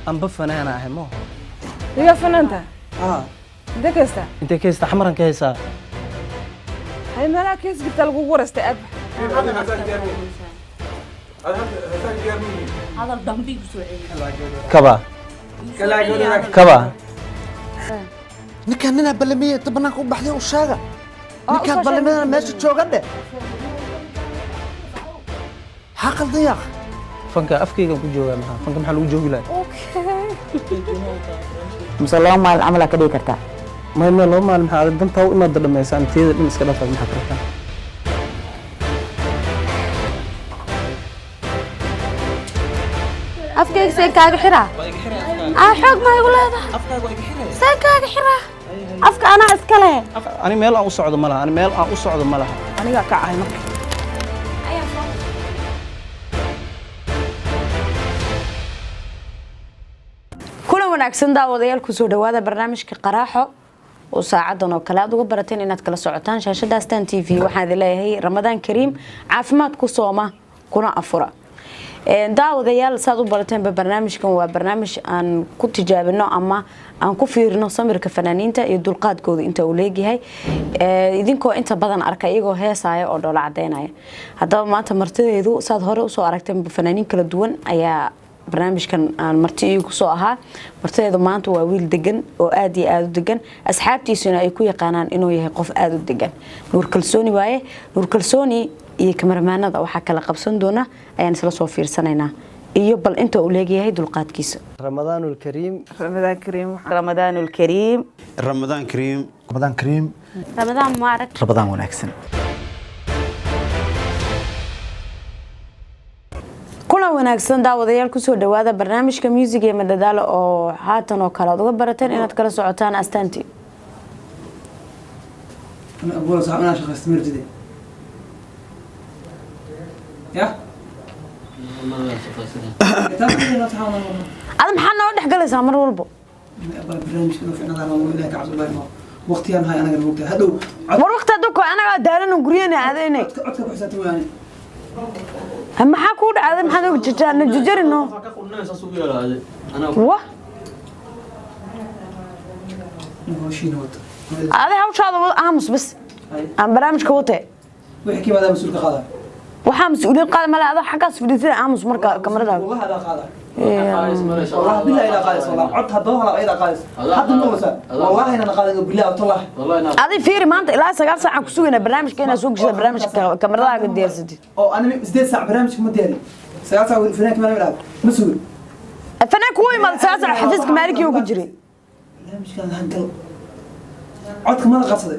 أنا بفنا أنا أهمه يا فنانتا ده كيستا أنت كيس حمرا كيسا هاي مالك كيس قلت له ورست أب هذا الضمبي بسوعي كبا كبا ninkan nina balamiye banaanka u baxday u sheega ninkan balamiyada meesha jooga dhe xaqal diyaaq fanka afkayga ku jooga maxaa fanka maxaa lagu joogi lahaa مسلم ما العمل كده كرتا ما لو ما maxaa danta u imaad dhameysaan teeda dhin iska dhaafay maxaa kartaa afkayga say kaaga xiraa xoog ma igu leedahay say kaaga xiraa afka anaa iska leh ani meel aan u socdo ma laha ani meel aan u socdo ma laha aniga ka caay marka kulan wanaagsan daawadayaal ku soo dhawaada barnaamijka qaraaxo oo saacadan oo kale aad uga barateen inaad kala socotaan shaashada Astaan TV waxaan idin leeyahay Ramadaan Kariim caafimaad ku sooma kuna afura daawadayaal saad u barateen barnaamijkan waa barnaamij aan ku tijaabino ama aan ku fiirino samirka fanaaniinta iyo dulqaadkooda inta uu leeyahay idinkoo inta badan arka iyagoo heesaya oo dhoola cadeynaya haddaba maanta martideedu saad hore u soo aragteen fanaaniin kala duwan ayaa barnaamijkan aan marti igu soo ahaa martideedu maanta waa wiil degan oo aad iyo aad u degan asxaabtiisuna ay ku yaqaanaan inuu yahay qof aad u degan Nuur Kalsooni waaye Nuur Kalsooni iyo kamaramaanada waxa kala qabsan doona ayaan isla soo fiirsanaynaa iyo bal inta uu leeyahay dulqaadkiisa رمضان الكريم رمضان كريم رمضان الكريم ramadaan kariim رمضان مبارك رمضان wanaagsan kuna wanaagsan daawadayaal ku soo dhawaada barnaamijka music ee madadaalo oo haatan oo kala uga barateen inaad kala socotaan Astaanti أنا أقول صاحب أنا شخص مرجدي يا ada maxaa noo dhex galaysaa mar walba برنامج كنا في نظام ولا كعب الله ما وقتي أنا هاي أنا قلت وقتي هذا war waqti dadku anaga daalan guriyana aadaynay عدك بحساتي يعني maxaa ku dhacday maxaad ugu jirtaan jijarino wa هو شيء نوت ada hawshaada aamus bas aan barnaamijka wate ويحكي هذا مسؤول كخاذا waxa mas'uuliin qaad ma laada xaqaas fidisay aamus marka kamarada والله هذا خاذا والله بالله إذا قايس والله عد هذا إذا قايس حتى النوسة والله أنا قايس بالله والله adi fiiri maanta ilaa 9 saac ku sugayna barnaamijka inaa soo gashada barnaamijka kamarada diyaarsadid أو أنا زدت ساعة برنامج مديري ساعة فينك ما نلعب مسؤول fanaanku way maad 9 saac xafiiska maalikii ugu jiray برنامج كان هنقل عدك ما قصدي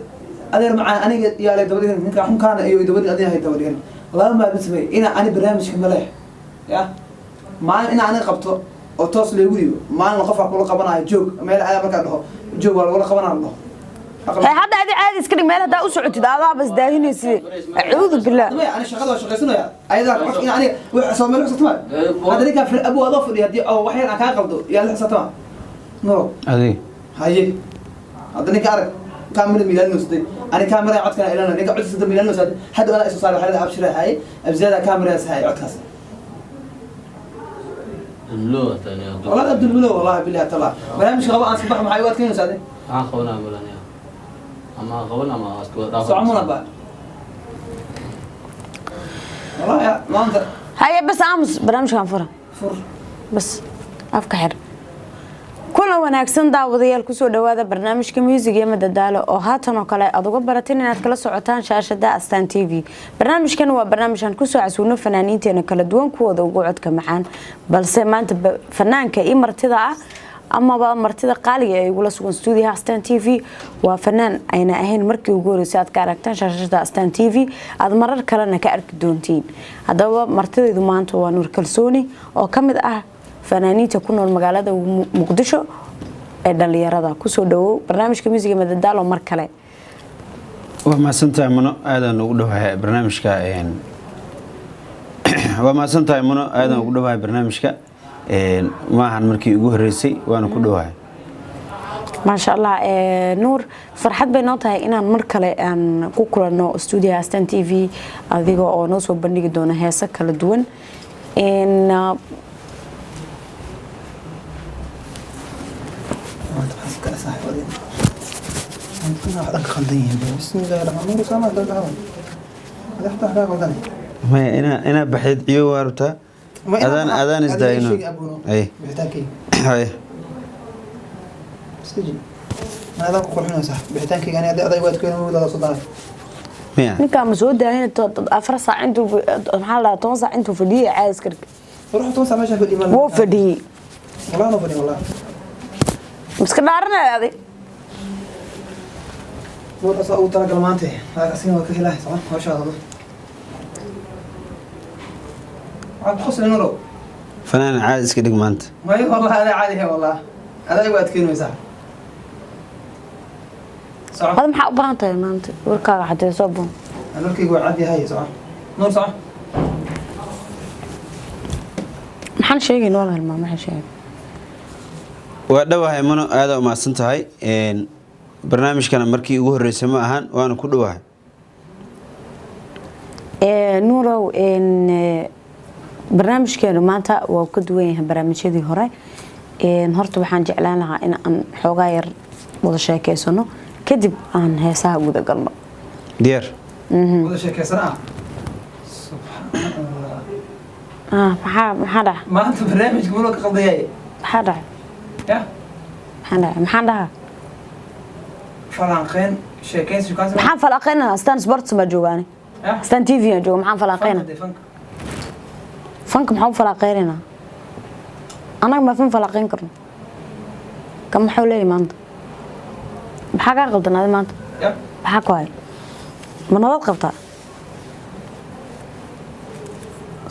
أدير مع أنا يا لي دوري من كان كان أيوة دوري أدير هاي دوري والله ما بسمي أنا برنامج كمله يا ما أنا قبته أو توصل يقولي ما أنا قفع كل قبنا جوج ما يلا على مكان له جوج ولا قبنا الله hay hadda adi caadi iska dhig meel hadaa u socotid adaa bas daahinaysi a'uudu billah أنا شغال سنة يا أيضا يعني وحصل ملك ستمان هذا اللي كان في أبو أضاف لي هدي أو وحيد عن كان قبضه يلا ستمان نو ادي هاي هذا اللي كان كامل ميلان نصدي أنا كاميرا عد كان إلنا نيجا عد صدق ميلان نصدي حد ولا إيش صار حد أبشر هاي أبزيادة كاميرا هاي عد كاس اللو تاني والله أبدو الملو والله بالله تعالى ما مش غباء صباح مع حيوات كين نصدي خونا مولانيا أما خونا ما أسكت صعمونا بقى والله يا ما أنت hay bas aamus barnaamijkan fura فر bas afka xir kulan wanaagsan daawadayaal ku soo dhawaada barnaamijka music ee madadaalo oo haatan oo kale aad uga barateen inaad kala socotaan shaashada Astaan TV barnaamijkan waa barnaamijkan ku soo casuuno fanaaniinteena kala duwan kuwada ugu codka macaan balse maanta fanaanka iyo martida ah ama martida qaaliga ee ugu sugan studio Astaan TV waa fanaan ayna ahayn markii ugu horeysay aad ka aragtaan shaashada Astaan TV aad marar kalena ka arki doontiin hadaba martideedu maanta waa Nuur Kalsooni oo kamid ah fanaaniinta ku nool magaalada Muqdisho ee dhalinyarada ku soo dhawow barnaamijka music madadaalo mar kale waa maasantahay mano aadan ugu dhawahay barnaamijka waa maasantahay mano aadan ugu dhawahay barnaamijka maahan markii ugu horeysay waana ku dhawahay ما شاء الله نور فرحت بيناتها إن مر كله أن كوكلنا استوديو أستان تي في هذه أو نص وبنيجي دونا هسه كله دون إن أنا أحد خلدين بسم الله الرحمن الرحيم سامع ده هذا افتح ده قدامي ما أنا بحيد يوارتا أذان إزداينو أي بحتاكي أي سجن ما هذا كل حنا صح بحتاكي يعني أدي وقت كانوا ولا صداع ميا ninkaa ma soo daahin 4 saac intuu maxaa la 10 saac intuu fadhiyay caas karka روح توسع ماشي في الإيمان wuu fadhiyay والله أنا فني والله iska dhaaranay adig مو أصلا وترى كلمانته هذا أسيم وكهلا صح ما شاء الله عاد خسر نورو فنان عايز كده ما أنت ما هي والله هذا عادي هي والله هذا وقت كانوا صح صح hada maxaa u baahan tahay maanta warkaaga xatee soo boon أنا لك يقول عادي هاي صح نور صح maxaan sheegayn walaal ma maxaan sheegay waa dhawahay mano aad u maadsan tahay barnaamijkana markii ugu horeysay ma ahan waana ku dhawahay nuurow barnaamijkeenu maanta waa ka duwan yahay barnaamijyadii hore horta waxaan jeclaan lahaa in aan xoogaa yar wada sheekeysano kadib aan heesaha guda galno diyaar هذا شيء كسرة سبحان الله maxaa dhaca ما أنت برنامج كملوا كقضية maxaa dhaca يا maxaan dhahaa فرانقين شيء كيس شو كاسر maxaan falaqeynaa stan sports ma joogaani يا stan tv aan jooga maxaan falaqeynaa فانك fanka maxaa u falaqeynaynaa anaga ma fan falaqeyn karno kan maxuu leeyahay maanta maxaa kaa qaldanaaday maanta يا maxaa ku hay ma nabad qabtaa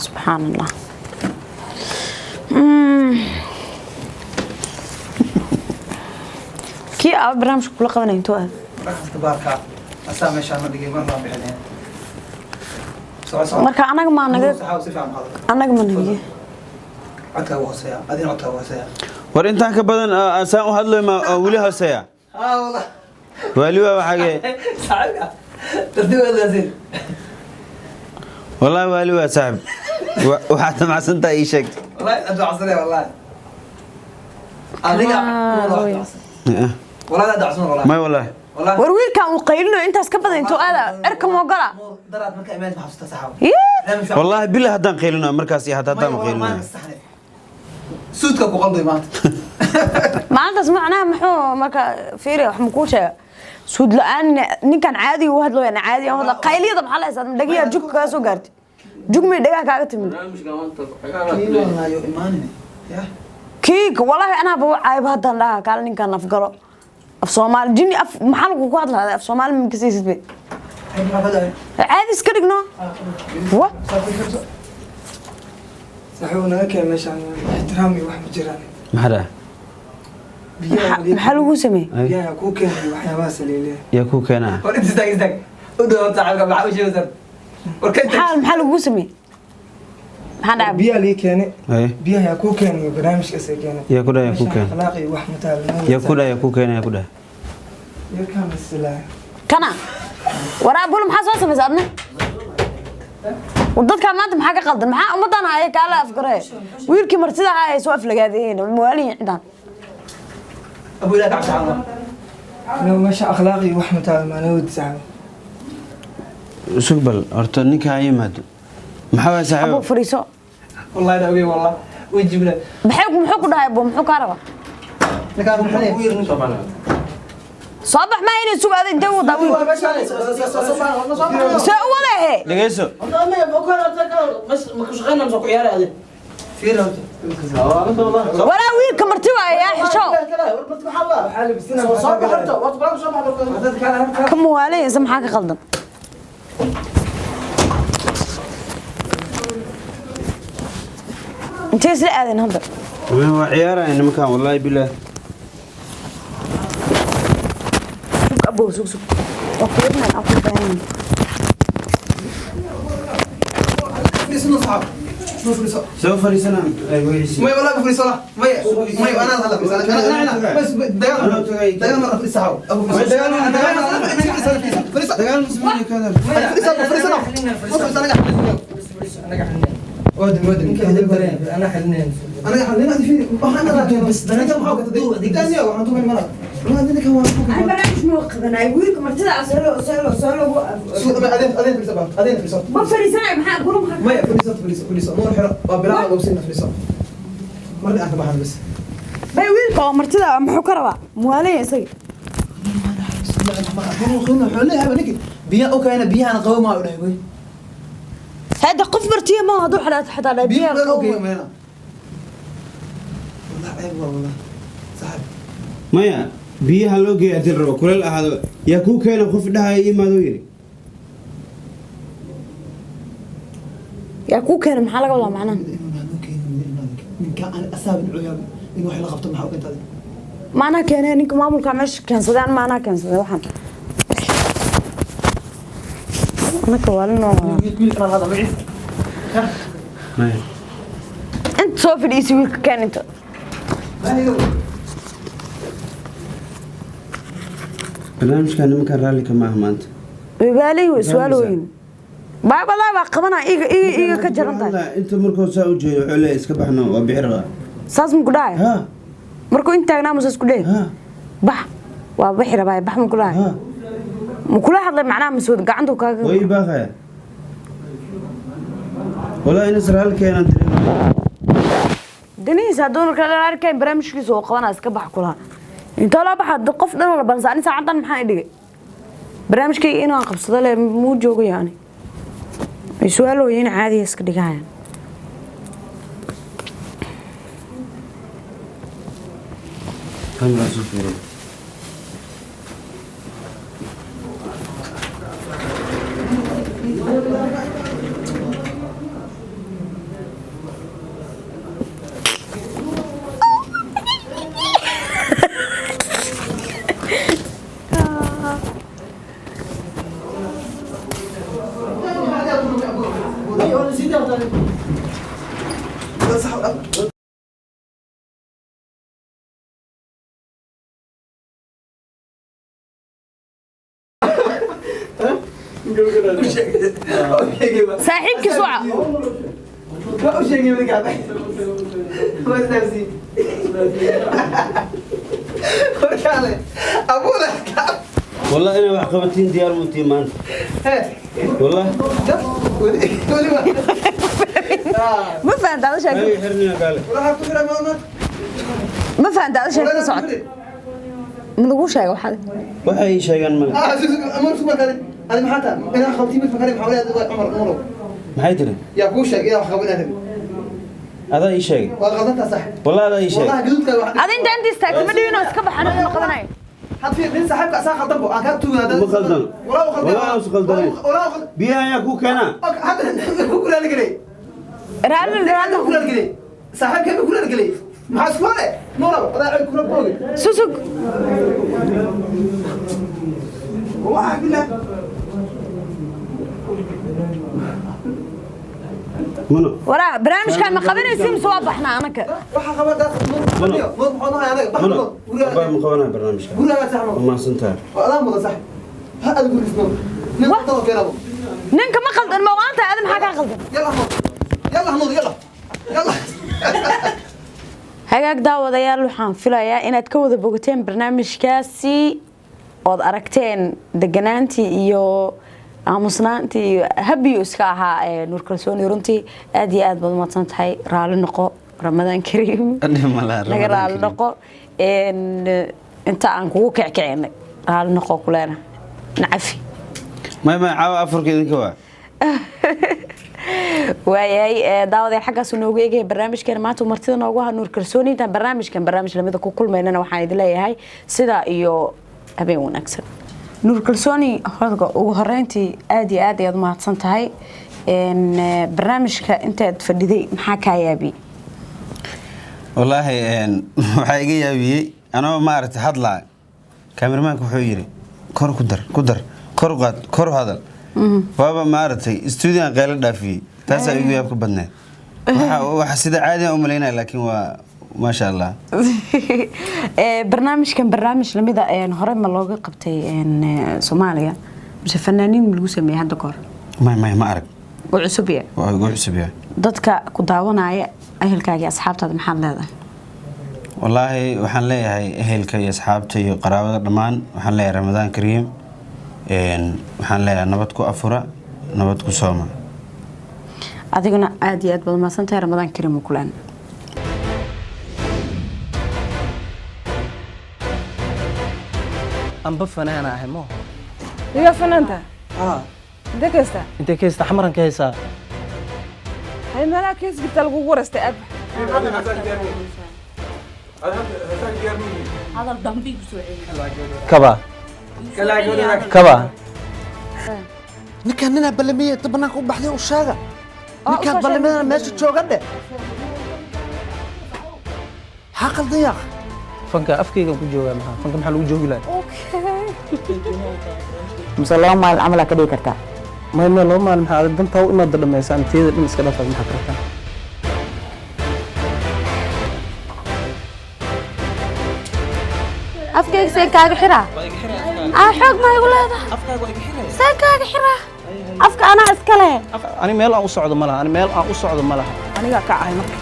subxaan allah kii aba barnaamijka kula qabanay intuu ah ركز تبارك أسامي شان دقيقة مرة بحدين marka anaga ma naga صحاو سفهم هذا anaga ma naga عتها وصيا أدين عتها وصيا war intaan ka badan asaan u hadlay ma wali hooseeya والله waliba waxage صعبة ترتيب ولا زين wallahi waliba saaxib waxaad macsantaa ii sheegtay والله أدعو عصري والله أديك والله أدعو عصري والله may wallahi والله war wiilkan uu qaylino intaas ka badan intuu aada erka moogala درات مكة إيمان محفظة صحاو wallahi bilaa haddaan qaylino markaas iyo haddaan ma qaylino سودك أبو قلبي مات maalintaas macnaha muxuu marka fiiri wax makuu sheega suud la-aan ninkan caadi u hadlo yana caadi aan hadla qayliyada maxaa la haysaa dhagiya jug kaga soo gaartay jug may dhagaa kaaga timid barnaamijka maanta كي والله يو إيماني يا kiik wallahi anaa ba caayba haddaan dhaha kaale ninkan afgalo af soomaali jini af maxaa lagu ku hadlaa af soomaali ma kasaysid be ما بدأ caadi iska dhigno wa saxuuna kee meeshaan ixtiraam iyo wax ma jiraan maxaa dhaha maxaa lagu sameeyey biyaha kuu keenay waxyaabahaas leeleeya yaa ku keenaa ورد استاك استاك ودو تعال قبل عاوش يوزر وركنت maxaa lagu sameeyey maxaa dhacay biyaha lii keenay ay biyaha yaa kuu keenay barnaamijkaasay keenay yaa ku dhaha yaa ku keenay akhlaaq iyo wax mataalnaa yaa ku dhaha yaa ku keenay yaa ku dhaha yarkaa masilaa kana waraa bul maxaa soo sameysay adna dadka maanta maxaa ka qaldan maxaa ummadan haya kaala afgaree wiilkii martida ahaa ay soo aflagaadeen mawaalin cidaan ابو لا تعال تعال inuu meesha akhlaaq iyo wax mataalnaa noo disaacay sugbal horta ninka ha yimaado maxaa waa abu saaxiib fariiso والله لا ابي والله ويجيب له muxuu ku dhahay buu muxuu ka raba لك ابو حنين soo bax ma inay sugaada inta uu dawi soo walahe dhageyso في له waraa wiilka marti waaya yaa xisho ka mawaaleysa maxaa ka qaldan intee isla aadeen hadda waa ciyaaraya nimankan wallahi bilaa sug abow sug waa kuirnan aku baahan في سنة صحاب شوف فريسة soo fariisanaa ay weysi ما والله فريسة ما انا هلا فريسة انا بس دقيقة مرة فريسة صحاب ابو فريسة dagaal muslimin kada ودم انا حلنين انا حلينا في انا بس ده انت محاوله تدور دي ثانيه وحنتو من مره ما أدري كم واحد برنامج موقفنا يقولك مرتدى سألوا أدين في السبب أدين في السبب ما فريسان محا قولوا ما فليسات مو الحرة بلعب وبسنا فليسات مرة أنا بحال بس ويلك oo martida muxuu ka rabaa muwaale isaga خلنا حولها بنك بيا أوكي أنا بيا أنا قوي ما أقولها يقول هذا قف مرتيه ما هذول حتى على بيا بيا أوكي يوم هنا والله أيوة والله صاحب maya biyaha loo geeyo hadii la rabo kuleel ahaado yaa kuu keena qof dhahay imaado yiri yaa ku keen maxaa laga wadaa macnaha من كان أنا أسابن عيال إنه واحد لقبته معه وكنت هذا macnaha keenay ninka maamulka meesha keensadaan macnaha keensaday waxaan anaka waalino يقول أنا هذا معي maya inta soo fadhiisay wiilka keen inta ما هي barnaamijkan nimankan raalli kama aha maanta wibaalay iswaalooyin baabada baa qabana iga ka jaran tahay Wallah, inta markuu saa u jeedo wuxuu leeyahay iska baxno waa bixi rabaa saas mu gudhaay ha markuu intaagnaa musa isku dheey ha bax waa bixi rabaa bax mu gudhaay ha mu kula hadlay macnaha masuud gacantu kaaga way baaqaya walaa in israel keena daniis hadduu kala arkay barnaamijkiisa oo qabana iska bax kula inta la baxad qof dhan wala balsaan saacadan maxaa dhigay barnaamijkii inaan qabsado le muu joogo yaani iswaalooyin caadi iska dhigayaan kamera soo fiirin saaxiibkii suuca ما شيء يقول لك هذا ما نفسي وكاله أبو لك والله انا wax qabatiin diyaar mu tii maanta والله ma fahantaa hada sheeko ay xirnina kale ولا هتفرق ما ma fahantaa hada sheeko ka socota ma lagu sheego waxaad waxay ii sheegaan male أمر سوبر كذا أنا ما حتى أنا خلتي بس مكاني محاولة عمر نورو maxay tiri يا بوشة إذا خبرنا هذا adaa ii sheegay وغلطتها صح والله adaa ii sheegay والله جدود كذا واحد adi inta inta istaagtay ma dhigin oo iska baxan ma qabanayo حد في من صاحبك أساق خلطبه أنا كنت هذا ما خلطان. ولا خلطان ولا خلطان. ولا خلطان biyaha ayaa ku keena حتى كل هذا كذي raalli كل هذا كذي صاحبك كل هذا كذي ما حسبه نورا هذا كل بوجي susug والله بالله muno waraa barnaamijkan ma qabanaysiin mise waa baxnaa anaka waxaa qaba dad noo maxaa anaga muno baxno abaa ma qabanaa barnaamijka guriga saxmo ma santaa adaa mudan sax ha aad guriga ismo nin qado keenabo ninka ma qaldan ma waanta aad maxaa ka qaldan yalla hanood yalla yalla hagaag daawadayaal waxaan filayaa inaad ka wada bogateen barnaamijkaasi ood aragteen deganaantii iyo aamusnaantii iyo habiyo iska ahaa nuur kalsooni runtii aad iyo aad baad umahadsan tahay raalli noqo ramadaan kariim naga raalli noqo inta aan kugu kickicinay raalli noqo kuleena nacafi may caawa afurka idinka waa waayahay daawadayaal xaggaas noogu eegaya barnaamijkeena maanta martida noogu ahaa nuur kalsooni intaan barnaamij lamida ku kulmaynana waxaan idin leeyahay sidaa iyo habeen wanaagsan nuur kalsooni hodga ugu horeyntii aad iyo aad ayaad umahadsan tahay barnaamijka intaad fadhiday maxaa kaa yaabiyey wallaahi waxaa iga yaabiyey anoo maaragtay hadlaa kaameramanka wuxuu yidhi kor ku dar kor u qaad kor u hadal waaba maaragtay stuudiyan qaylo dhaafiyey taasaa igu yaab ka badneed waxa sida caadi aan u malaynaya laakiin waa maasha allah barnaamijkan barnaamij lamida hore ma looga qabtay soomaaliya mise fanaaniin ma lagu sameeyey hadda kahor ma arag oo cusub ya waa igu cusub yahay dadka ku daawanaya ahelkaaga asxaabtaada maxaad leedahay wallaahi waxaan leeyahay ehelka iyo asxaabta iyo qaraabada dhammaan waxaan leeyahay ramadaan kariim waxaan leeyahay nabad ku afura nabad ku sooma adiguna aad iyo aad baad mahadsantahay ramadaan kariim kulan amba fanaana ahay mo iga fanaanta haa intee ka haystaa intee ka haysta xamaran ka haysaa hay meelaha kees jirta lagugu wareystay aad kaba kaba ninkaan ninaa balamiye inta banaanka u baxday u sheega ninkaan balamiyana meesha jooga dhe maxaa qaldan yaaq fanka afkaygan ku joogaa maxaa fanka maxaa lagu joogi lahaa mise laba maalin camal ka dhigi kartaa may meel laba maalin maxaa dantaa inaad dhamaysaan teeda dhan iska dhafaad maxaa kartaan afkayga see kaaga xiraa xoog ma igu leedahay see kaaga xiraa afka anaa iska leh ani meel aan u socdo ma laha ani meel aan u socdo ma laha anigaa ka ahay marka